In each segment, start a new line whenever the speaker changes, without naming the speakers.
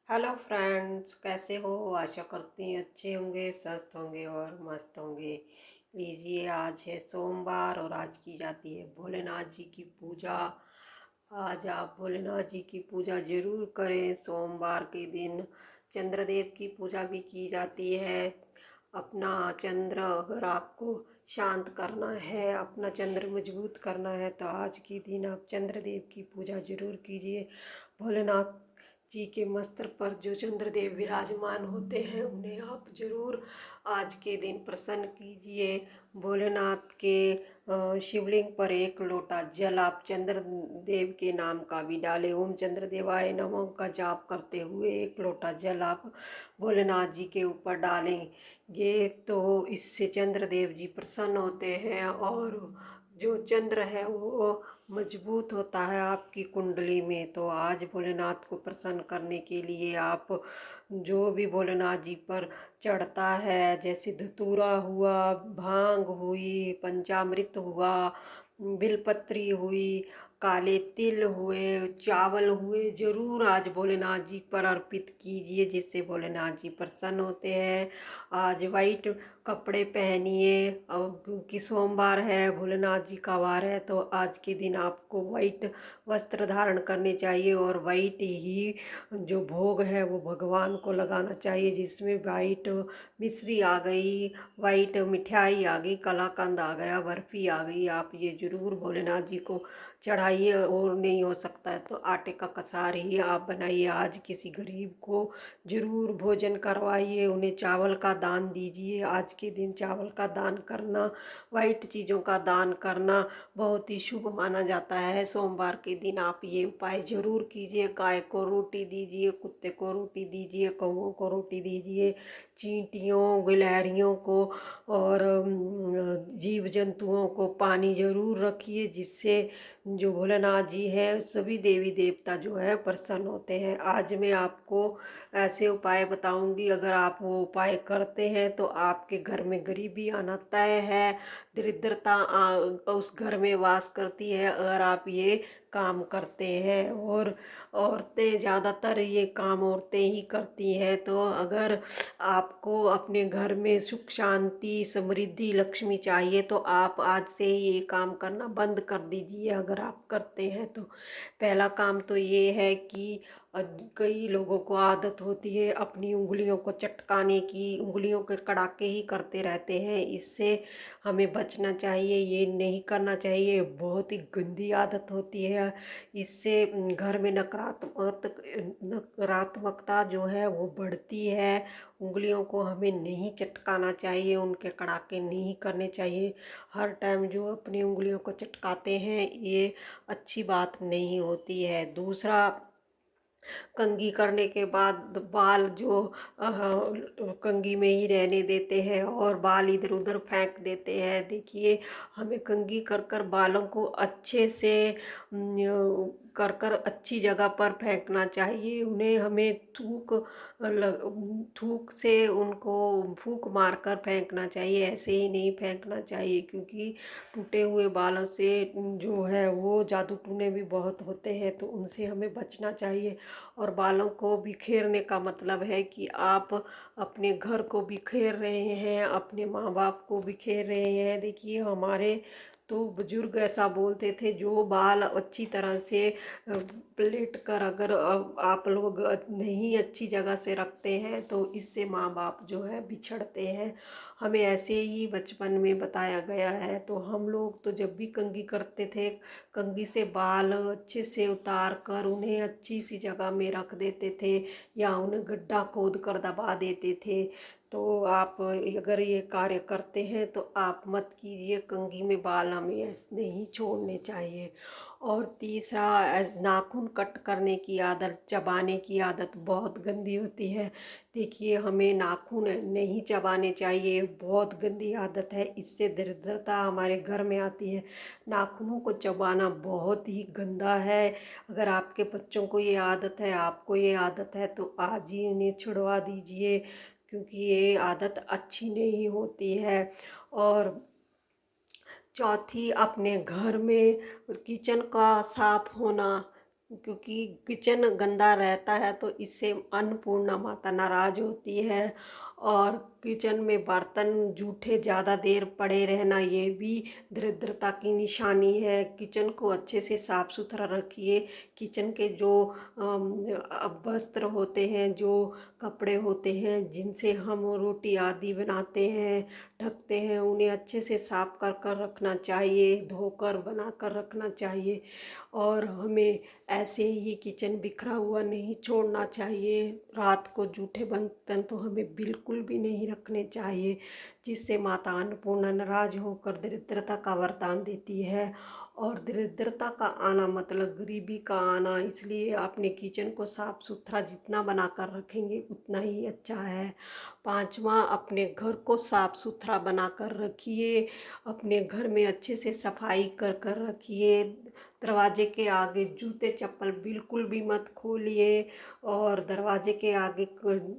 Hello friends, कैसे हो? आशा करती हैं अच्छे होंगे, स्वस्थ होंगे और मस्त होंगे। लीजिए, आज है सोमवार और आज की जाती है भोलेनाथ जी की पूजा। आज आप भोलेनाथ जी की पूजा जरूर करें। सोमवार के दिन चंद्रदेव की पूजा भी की जाती है। अपना चंद्र अगर आपको शांत करना है, अपना चंद्र मजबूत करना है, तो आज के दिन आप चंद्रदेव की पूजा जरूर कीजिए। भोलेनाथ जी के मस्तर पर जो चंद्रदेव विराजमान होते हैं, उन्हें आप जरूर आज के दिन प्रसन्न कीजिए। भोलेनाथ के शिवलिंग पर एक लोटा जल आप चंद्रदेव के नाम का भी डालें। ओम चंद्रदेवाय नमः का जाप करते हुए एक लोटा जल आप भोलेनाथ जी के ऊपर डालेंगे, तो इससे चंद्रदेव जी प्रसन्न होते हैं और जो चंद्र है वो मजबूत होता है आपकी कुंडली में। तो आज भोलेनाथ को प्रसन्न करने के लिए आप जो भी भोलेनाथ जी पर चढ़ता है, जैसे धतूरा हुआ, भांग हुई, पंचामृत हुआ, बिलपत्री हुई, काले तिल हुए, चावल हुए, जरूर आज भोलेनाथ जी पर अर्पित कीजिए, जिससे भोलेनाथ जी प्रसन्न होते हैं। आज वाइट कपड़े पहनिए, और क्योंकि सोमवार है, भोलेनाथ जी का वार है, तो आज के दिन आपको वाइट वस्त्र धारण करने चाहिए और वाइट ही जो भोग है वो भगवान को लगाना चाहिए, जिसमें वाइट मिश्री आ गई, वाइट मिठाई आ गई, कलाकंद आ गया, बर्फी आ गई। आप ये जरूर भोलेनाथ जी को चढ़ाइए। और नहीं हो सकता है तो आटे का कसार ही आप बनाइए। आज किसी गरीब को जरूर भोजन करवाइए, उन्हें चावल का दान दीजिए। आज के दिन चावल का दान करना, वाइट चीज़ों का दान करना बहुत ही शुभ माना जाता है। सोमवार के दिन आप ये उपाय जरूर कीजिए। गाय को रोटी दीजिए, कुत्ते को रोटी दीजिए, कौओं को रोटी दीजिए, चींटियों गिलहरियों को और जीव जंतुओं को पानी जरूर रखिए, जिससे जो भोलेनाथ जी है, सभी देवी देवता जो है प्रसन्न होते हैं। आज मैं आपको ऐसे उपाय बताऊंगी, अगर आप वो उपाय करते हैं तो आपके घर में गरीबी आना तय है, दरिद्रता उस घर में वास करती है अगर आप ये काम करते हैं। और औरतें ज़्यादातर ये काम औरतें ही करती हैं। तो अगर आपको अपने घर में सुख शांति समृद्धि लक्ष्मी चाहिए, तो आप आज से ही ये काम करना बंद कर दीजिए। अगर आप करते हैं तो पहला काम तो ये है कि कई लोगों को आदत होती है अपनी उंगलियों को चटकाने की, उंगलियों के कड़ाके ही करते रहते हैं। इससे हमें बचना चाहिए, ये नहीं करना चाहिए, बहुत ही गंदी आदत होती है। इससे घर में नकारात्मकता जो है वो बढ़ती है। उंगलियों को हमें नहीं चटकाना चाहिए, उनके कड़ाके नहीं करने चाहिए। हर टाइम जो अपनी उंगलियों को चटकाते हैं, ये अच्छी बात नहीं होती है। दूसरा, कंघी करने के बाद बाल जो कंघी में ही रहने देते हैं और बाल इधर उधर फेंक देते हैं। देखिए, हमें कंघी कर कर बालों को अच्छे से कर कर अच्छी जगह पर फेंकना चाहिए। उन्हें हमें थूक से उनको फूंक मार कर फेंकना चाहिए, ऐसे ही नहीं फेंकना चाहिए, क्योंकि टूटे हुए बालों से जो है वो जादू टूने भी बहुत होते हैं, तो उनसे हमें बचना चाहिए। और बालों को बिखेरने का मतलब है कि आप अपने घर को बिखेर रहे हैं, अपने माँ बाप को बिखेर रहे हैं। देखिए, हमारे तो बुजुर्ग ऐसा बोलते थे, जो बाल अच्छी तरह से प्लेट कर अगर आप लोग नहीं अच्छी जगह से रखते हैं, तो इससे माँ बाप जो है बिछड़ते हैं। हमें ऐसे ही बचपन में बताया गया है। तो हम लोग तो जब भी कंघी करते थे, कंघी से बाल अच्छे से उतार कर उन्हें अच्छी सी जगह में रख देते थे, या उन्हें गड्ढा खोद कर दबा देते थे। तो आप अगर ये कार्य करते हैं तो आप मत कीजिए, कंघी में बाल हमें ऐसे नहीं छोड़ने चाहिए। और तीसरा, नाखून कट करने की आदत, चबाने की आदत बहुत गंदी होती है। देखिए, हमें नाखून नहीं चबाने चाहिए, बहुत गंदी आदत है, इससे दरिद्रता हमारे घर में आती है। नाखूनों को चबाना बहुत ही गंदा है। अगर आपके बच्चों को ये आदत है, आपको ये आदत है, तो आज ही इन्हें छुड़वा दीजिए, क्योंकि ये आदत अच्छी नहीं होती है। और चौथी, अपने घर में किचन का साफ होना क्योंकि किचन गंदा रहता है तो इससे अन्नपूर्णा माता नाराज होती है। और किचन में बर्तन जूठे ज़्यादा देर पड़े रहना ये भी दरिद्रता की निशानी है। किचन को अच्छे से साफ सुथरा रखिए। किचन के जो वस्त्र होते हैं, जो कपड़े होते हैं जिनसे हम रोटी आदि बनाते हैं, ढकते हैं, उन्हें अच्छे से साफ कर कर रखना चाहिए, धोकर बना कर रखना चाहिए। और हमें ऐसे ही किचन बिखरा हुआ नहीं छोड़ना चाहिए। रात को जूठे बर्तन तो हमें बिल्कुल भी नहीं रखने चाहिए, जिससे माता अन्नपूर्णा नाराज होकर दरिद्रता का वरदान देती है। और दरिद्रता का आना मतलब गरीबी का आना, इसलिए अपने किचन को साफ सुथरा जितना बनाकर रखेंगे उतना ही अच्छा है। पांचवा, अपने घर को साफ सुथरा बनाकर रखिए। अपने घर में अच्छे से सफाई कर कर रखिए। दरवाजे के आगे जूते चप्पल बिल्कुल भी मत खोलिए। और दरवाजे के आगे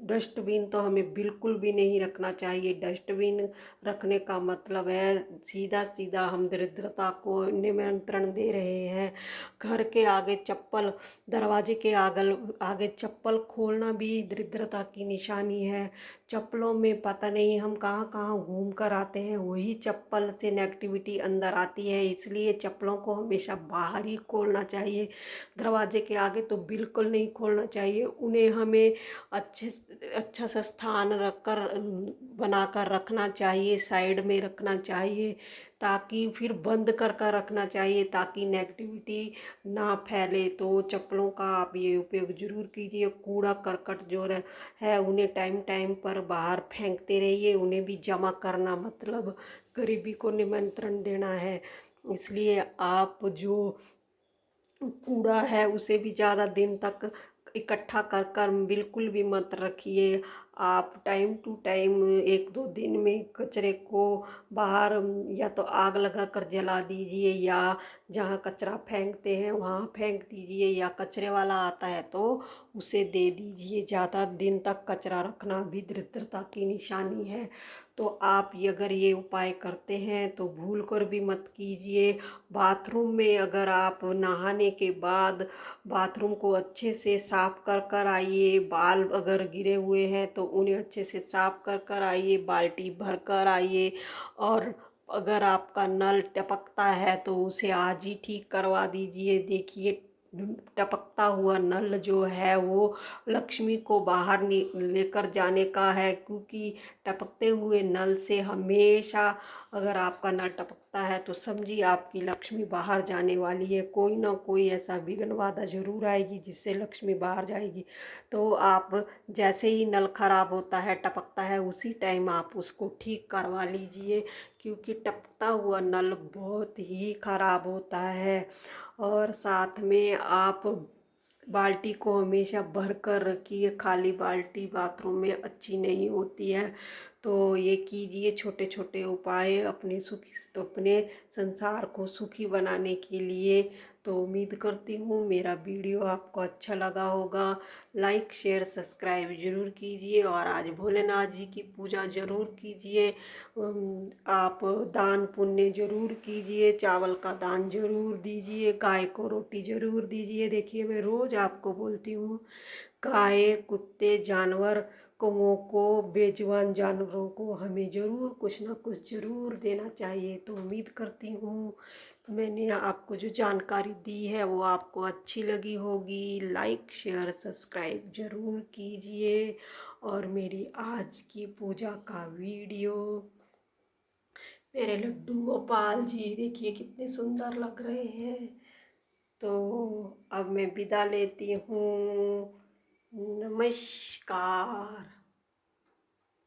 डस्टबिन तो हमें बिल्कुल भी नहीं रखना चाहिए। डस्टबिन रखने का मतलब है सीधा सीधा हम दरिद्रता को निमंत्रण दे रहे हैं। घर के आगे चप्पल, दरवाजे के आगे आगे चप्पल खोलना भी दरिद्रता की निशानी है। चप्पलों में पता नहीं हम कहाँ कहाँ घूम कर आते हैं, वही चप्पल से नेगेटिविटी अंदर आती है, इसलिए चप्पलों को हमेशा बाहर ही खोलना चाहिए। दरवाजे के आगे तो बिल्कुल नहीं खोलना चाहिए। उन्हें हमें अच्छे अच्छा सा स्थान रख कर बना कर रखना चाहिए, साइड में रखना चाहिए, ताकि फिर बंद कर कर रखना चाहिए ताकि नेगेटिविटी ना फैले। तो चप्पलों का आप ये उपयोग ज़रूर कीजिए। कूड़ा करकट जो है उन्हें टाइम टाइम पर बाहर फेंकते रहिए। उन्हें भी जमा करना मतलब गरीबी को निमंत्रण देना है। इसलिए आप जो कूड़ा है उसे भी ज़्यादा दिन तक इकट्ठा कर कर बिल्कुल भी मत रखिए। आप टाइम टू टाइम एक दो दिन में कचरे को बाहर या तो आग लगा कर जला दीजिए, या जहाँ कचरा फेंकते हैं वहाँ फेंक दीजिए, या कचरे वाला आता है तो उसे दे दीजिए। ज़्यादा दिन तक कचरा रखना भी दरिद्रता की निशानी है। तो आप अगर ये उपाय करते हैं तो भूल कर भी मत कीजिए। बाथरूम में अगर आप नहाने के बाद बाथरूम को अच्छे से साफ कर कर आइए। बाल अगर गिरे हुए हैं तो उन्हें अच्छे से साफ कर कर आइए, बाल्टी भर कर आइए। और अगर आपका नल टपकता है तो उसे आज ही ठीक करवा दीजिए। देखिए, टपकता हुआ नल जो है वो लक्ष्मी को बाहर लेकर जाने का है, क्योंकि टपकते हुए नल से हमेशा, अगर आपका नल टपकता है तो समझिए आपकी लक्ष्मी बाहर जाने वाली है। कोई ना कोई ऐसा विघ्न बाधा जरूर आएगी जिससे लक्ष्मी बाहर जाएगी। तो आप जैसे ही नल खराब होता है, टपकता है, उसी टाइम आप उसको ठीक करवा लीजिए, क्योंकि टपकता हुआ नल बहुत ही खराब होता है। और साथ में आप बाल्टी को हमेशा भर कर रखिए। खाली बाल्टी बाथरूम में अच्छी नहीं होती है। तो ये कीजिए छोटे छोटे उपाय अपने संसार को सुखी बनाने के लिए। तो उम्मीद करती हूँ मेरा वीडियो आपको अच्छा लगा होगा। लाइक शेयर सब्सक्राइब जरूर कीजिए, और आज भोलेनाथ जी की पूजा जरूर कीजिए। आप दान पुण्य जरूर कीजिए, चावल का दान जरूर दीजिए, गाय को रोटी जरूर दीजिए। देखिए, मैं रोज़ आपको बोलती हूँ, गाय, कुत्ते, जानवर को बेजुबान जानवरों को हमें ज़रूर कुछ ना कुछ ज़रूर देना चाहिए। तो उम्मीद करती हूँ मैंने आपको जो जानकारी दी है वो आपको अच्छी लगी होगी। लाइक शेयर सब्सक्राइब ज़रूर कीजिए। और मेरी आज की पूजा का वीडियो, मेरे लड्डू गोपाल जी देखिए कितने सुंदर लग रहे हैं। तो अब मैं विदा लेती हूँ। नमस्कार।